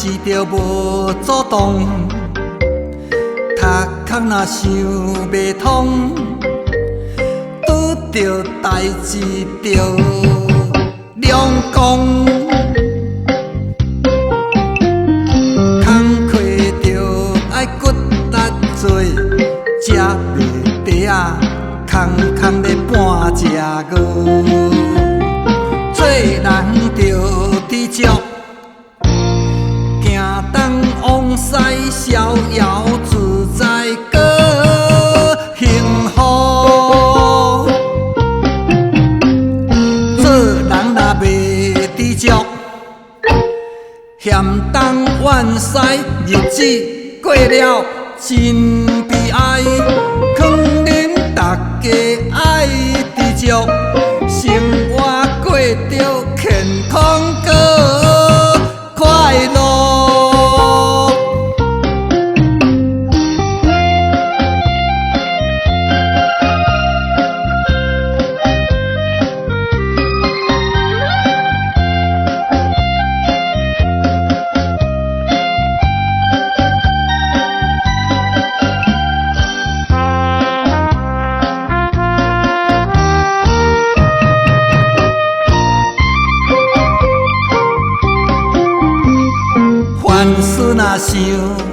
志着无主动，读壳若想袂通，拄着代志着两公，工课着爱骨力做，食袂地啊，空咧半只餓，做人着知足。行东往西，逍遥自在，搁幸福。做人若袂知足，嫌东怨西，日子过了真悲哀。劝恁大家爱知足，生活过着健康搁快乐。凡事若想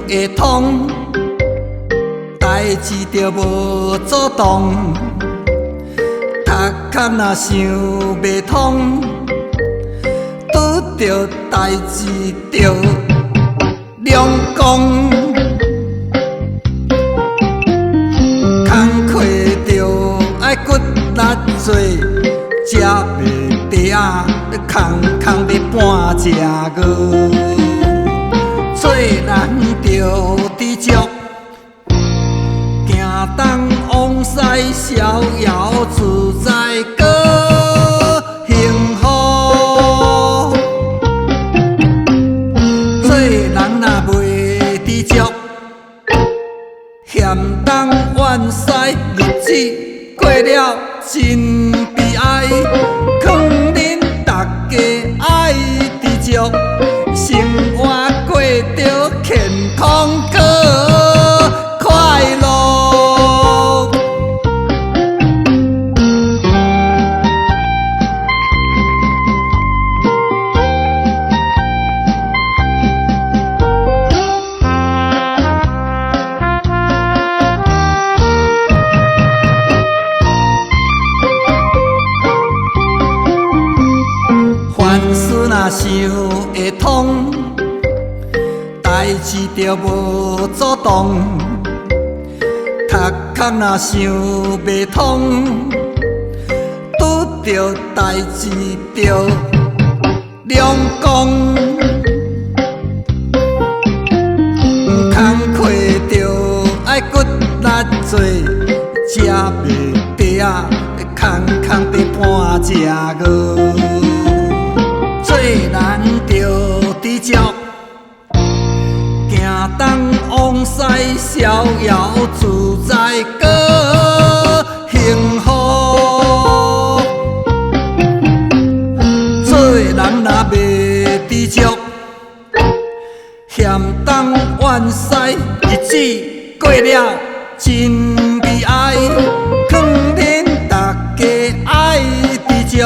会通，代志着无主动，读壳若想袂通，拄着代志着两公，工课着爱骨力做，食袂地啊，空咧半只餓。做人着知足，行东往西，逍遥自在，搁幸福。做人若袂知足，嫌东怨西，日子过了真悲哀。劝恁大家爱知足，生活过着健康搁快乐。凡事若想会通，代志着无主动，读壳若想袂通，拄着代志着两公，工课着爱骨力做，食袂地啊，空咧半只餓。做人着知足，行东往西，逍遥自在，搁幸福。做人若袂知足，嫌东怨西，日子过了真悲哀。劝恁大家爱知足。